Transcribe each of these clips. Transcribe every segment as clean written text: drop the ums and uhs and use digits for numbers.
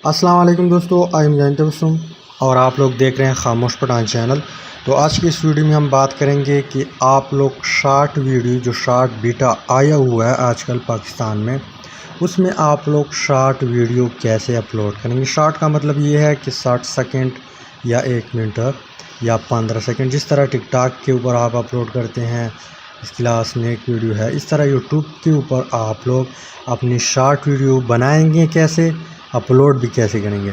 अस्सलाम वालेकुम दोस्तों, आई एम जैन तबस्सुम और आप लोग देख रहे हैं खामोश पठान चैनल। तो आज की इस वीडियो में हम बात करेंगे कि आप लोग शॉर्ट वीडियो जो शॉर्ट बीटा आया हुआ है आजकल पाकिस्तान में, उसमें आप लोग शॉर्ट वीडियो कैसे अपलोड करेंगे। शॉर्ट का मतलब ये है कि 60 सेकंड या 1 मिनट या 15 सेकंड, जिस तरह टिकटॉक के ऊपर आप अपलोड करते हैं, इसके अलावा स्नैक वीडियो है, इस तरह यूट्यूब के ऊपर आप लोग अपनी शॉर्ट वीडियो बनाएंगे कैसे, अपलोड भी कैसे करेंगे।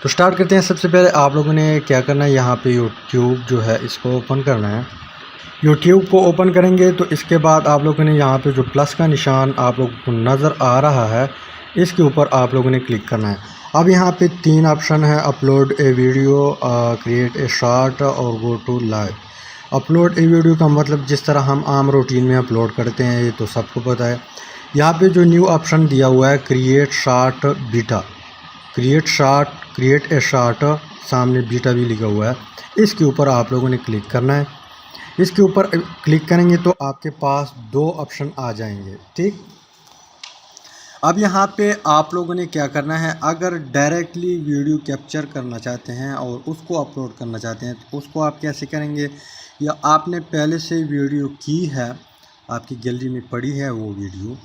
तो स्टार्ट करते हैं। सबसे पहले आप लोगों ने क्या करना है, यहाँ पे यूट्यूब जो है इसको ओपन करना है। यूट्यूब को ओपन करेंगे तो इसके बाद आप लोगों ने यहाँ पे जो प्लस का निशान आप लोगों को नज़र आ रहा है, इसके ऊपर आप लोगों ने क्लिक करना है। अब यहाँ पे 3 ऑप्शन है, upload a video, create a short और go to live. Upload a video का मतलब जिस तरह हम आम रूटीन में अपलोड करते हैं, ये तो सबको पता है। यहाँ पे जो न्यू ऑप्शन दिया हुआ है create short beta, create a short, सामने बीटा भी लिखा हुआ है, इसके ऊपर आप लोगों ने क्लिक करना है। इसके ऊपर क्लिक करेंगे तो आपके पास 2 ऑप्शन आ जाएंगे, ठीक। अब यहाँ पे आप लोगों ने क्या करना है, अगर डायरेक्टली वीडियो कैप्चर करना चाहते हैं और उसको अपलोड करना चाहते हैं तो उसको आप कैसे करेंगे, या आपने पहले से वीडियो की है, आपकी गैलरी में पड़ी है वो वीडियो,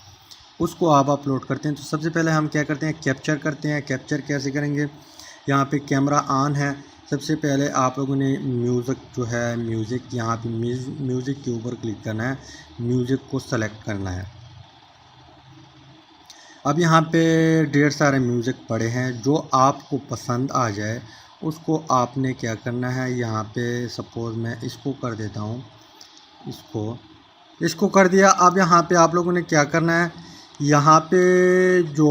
उसको आप अपलोड करते हैं। तो सबसे पहले हम क्या करते हैं, कैप्चर करते हैं। कैप्चर कैसे करेंगे, यहाँ पे कैमरा ऑन है। सबसे पहले आप लोगों ने म्यूज़िक जो है, म्यूज़िक, यहाँ पे म्यूज़िक के ऊपर क्लिक करना है, म्यूज़िक को सेलेक्ट करना है। अब यहाँ पे ढेर सारे म्यूज़िक पड़े हैं, जो आपको पसंद आ जाए उसको आपने क्या करना है, यहाँ पे सपोज़ मैं इसको कर देता हूँ, इसको कर दिया। अब यहाँ पे आप लोगों ने क्या करना है, यहाँ पे जो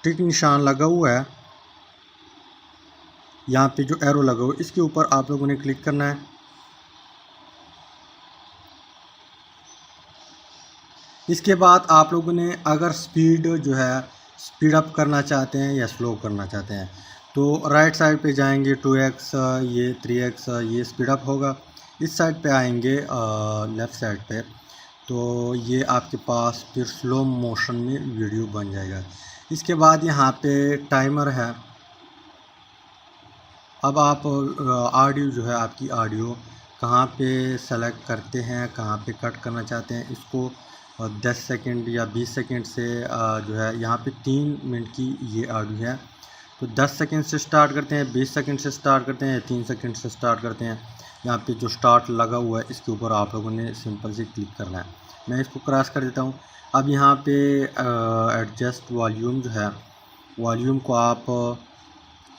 टिक निशान लगा हुआ है, यहाँ पे जो एरो लगा हुआ है, इसके ऊपर आप लोगों ने क्लिक करना है। इसके बाद आप लोगों ने अगर स्पीड जो है स्पीड अप करना चाहते हैं या स्लो करना चाहते हैं तो राइट साइड पे जाएंगे, 2x, ये 3x, ये स्पीड अप होगा। इस साइड पे आएंगे लेफ़्ट साइड पे, तो ये आपके पास फिर स्लो मोशन में वीडियो बन जाएगा। इसके बाद यहाँ पे टाइमर है। अब आप ऑडियो जो है, आपकी ऑडियो कहाँ पे सेलेक्ट करते हैं, कहाँ पे कट करना चाहते हैं, इसको 10 सेकंड या 20 सेकंड से जो है, यहाँ पे 3 मिनट की ये ऑडियो है, तो 10 सेकंड से स्टार्ट करते हैं, 20 सेकंड से स्टार्ट करते हैं, 3 सेकंड से स्टार्ट करते हैं। यहाँ पे जो स्टार्ट लगा हुआ है इसके ऊपर आप लोगों ने सिंपल से क्लिक करना है। मैं इसको क्रॉस कर देता हूँ। अब यहाँ पे एडजस्ट वॉल्यूम जो है, वॉल्यूम को आप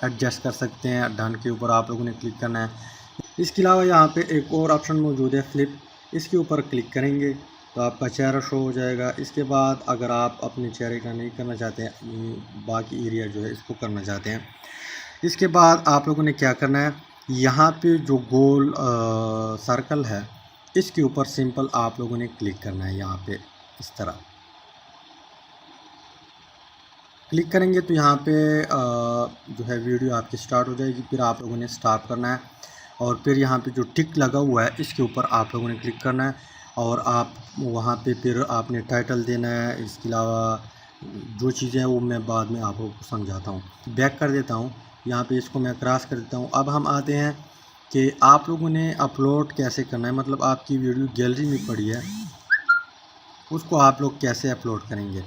एडजस्ट कर सकते हैं। डन के ऊपर आप लोगों ने क्लिक करना है। इसके अलावा यहाँ पे एक और ऑप्शन मौजूद है, फ्लिप, इसके ऊपर क्लिक करेंगे तो आपका चेहरा शो हो जाएगा। इसके बाद अगर आप अपने चेहरे का नहीं करना चाहते हैं, बाकी एरिया जो है इसको करना चाहते हैं, इसके बाद आप लोगों ने क्या करना है, यहाँ पे जो गोल सर्कल है इसके ऊपर सिंपल आप लोगों ने क्लिक करना है। यहाँ पे इस तरह क्लिक करेंगे तो यहाँ पे जो है वीडियो आपकी स्टार्ट हो जाएगी। फिर आप लोगों ने स्टॉप करना है और फिर यहाँ पे जो टिक लगा हुआ है इसके ऊपर आप लोगों ने क्लिक करना है और आप वहाँ पे फिर आपने टाइटल देना है। इसके अलावा जो चीज़ें हैं वो मैं बाद में आप लोगों को समझाता हूँ। बैक कर देता हूँ, यहाँ पे इसको मैं क्रॉस कर देता हूँ। अब हम आते हैं कि आप लोगों ने अपलोड कैसे करना है, मतलब आपकी वीडियो गैलरी में पड़ी है, उसको आप लोग कैसे अपलोड करेंगे।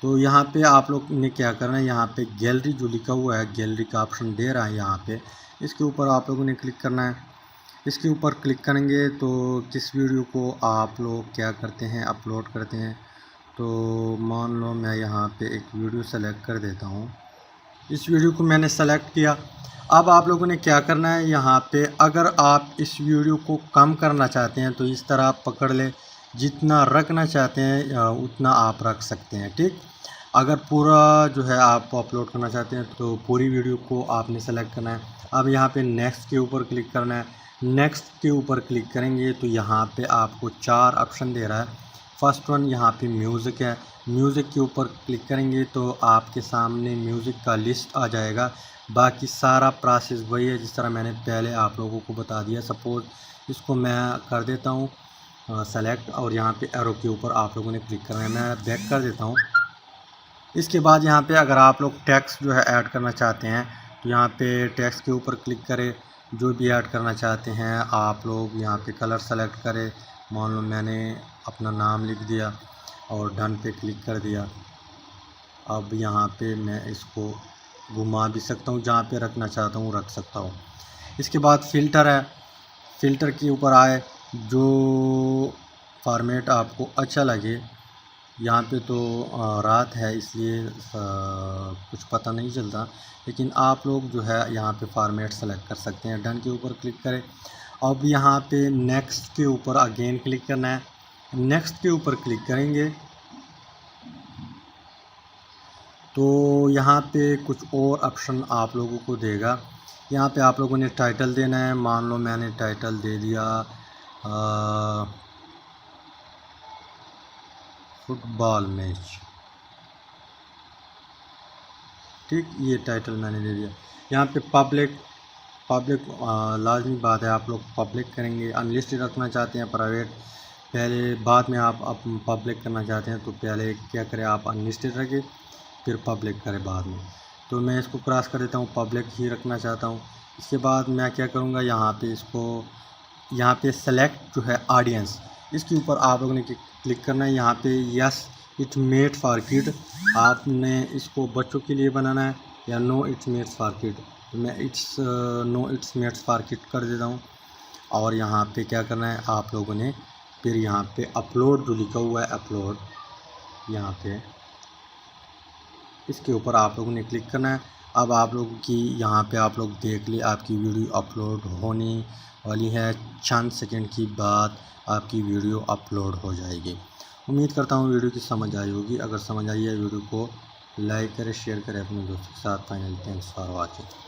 तो यहाँ पे आप लोग ने क्या करना है, यहाँ पे गैलरी जो लिखा हुआ है, गैलरी का ऑप्शन दे रहा है यहाँ पे, इसके ऊपर आप लोगों ने क्लिक करना है। इसके ऊपर क्लिक करेंगे तो किस वीडियो को आप लोग क्या करते हैं, अपलोड करते हैं। तो मान लो मैं यहाँ पे एक वीडियो सेलेक्ट कर देता हूँ। इस वीडियो को मैंने सेलेक्ट किया। अब आप लोगों ने क्या करना है, यहाँ पे अगर आप इस वीडियो को कम करना चाहते हैं तो इस तरह आप पकड़ ले, जितना रखना चाहते हैं उतना आप रख सकते हैं, ठीक। अगर पूरा जो है आप अपलोड करना चाहते हैं तो पूरी वीडियो को आपने सेलेक्ट करना है। अब यहाँ पे नेक्स्ट के ऊपर क्लिक करना है। नेक्स्ट के ऊपर क्लिक करेंगे तो यहाँ पे आपको 4 ऑप्शन दे रहा है। फर्स्ट वन यहाँ पे म्यूज़िक है, म्यूज़िक के ऊपर क्लिक करेंगे तो आपके सामने म्यूज़िक का लिस्ट आ जाएगा। बाकी सारा प्रोसेस वही है जिस तरह मैंने पहले आप लोगों को बता दिया। सपोज़ इसको मैं कर देता हूँ सेलेक्ट और यहाँ पे एरो के ऊपर आप लोगों ने क्लिक करना है। मैं बैक कर देता हूँ। इसके बाद यहाँ पे अगर आप लोग टेक्स्ट जो है ऐड करना चाहते हैं तो यहाँ पे टेक्स्ट के ऊपर क्लिक करें। जो भी ऐड करना चाहते हैं आप लोग यहाँ पे कलर सेलेक्ट करें। मान लो मैंने अपना नाम लिख दिया और डन पे क्लिक कर दिया। अब यहाँ पे मैं इसको घुमा भी सकता हूँ, जहाँ पे रखना चाहता हूँ रख सकता हूँ। इसके बाद फ़िल्टर है, फ़िल्टर के ऊपर आए, जो फॉर्मेट आपको अच्छा लगे। यहाँ पे तो रात है इसलिए कुछ पता नहीं चलता, लेकिन आप लोग जो है यहाँ पे फॉर्मेट सेलेक्ट कर सकते हैं। डन के ऊपर क्लिक करें। अब यहाँ पे नेक्स्ट के ऊपर अगेन क्लिक करना है। नेक्स्ट के ऊपर क्लिक करेंगे तो यहाँ पे कुछ और ऑप्शन आप लोगों को देगा। यहाँ पे आप लोगों ने टाइटल देना है। मान लो मैंने टाइटल दे दिया फुटबॉल मैच, ठीक, ये टाइटल मैंने दे दिया। यहाँ पे पब्लिक लाजमी बात है, आप लोग पब्लिक करेंगे। अनलिस्टेड रखना चाहते हैं प्राइवेट, पहले बाद में आप पब्लिक करना चाहते हैं तो पहले क्या करें, आप अनलिस्टेड रखें फिर पब्लिक करें बाद में। तो मैं इसको क्रॉस कर देता हूँ, पब्लिक ही रखना चाहता हूँ। इसके बाद मैं क्या करूँगा, यहाँ पे इसको यहाँ पे सेलेक्ट जो है ऑडियंस, इसके ऊपर आप लोगों ने क्लिक करना है। यहाँ पे yes it's made for kid, आपने इसको बच्चों के लिए बनाना है, या no it's made for kid. तो मैं no it's made for kid कर देता हूँ। और यहाँ पे क्या करना है आप लोगों ने, फिर यहाँ पे अपलोड जो लिखा हुआ है अपलोड, यहाँ पे इसके ऊपर आप लोगों ने क्लिक करना है। अब आप लोगों की यहाँ पे आप लोग देख ले, आपकी वीडियो अपलोड होने वाली है। चंद सेकंड की बाद आपकी वीडियो अपलोड हो जाएगी। उम्मीद करता हूँ वीडियो की समझ आई होगी। अगर समझ आई है वीडियो को लाइक करें, शेयर करें अपने दोस्तों के साथ। Finally thanks for watching.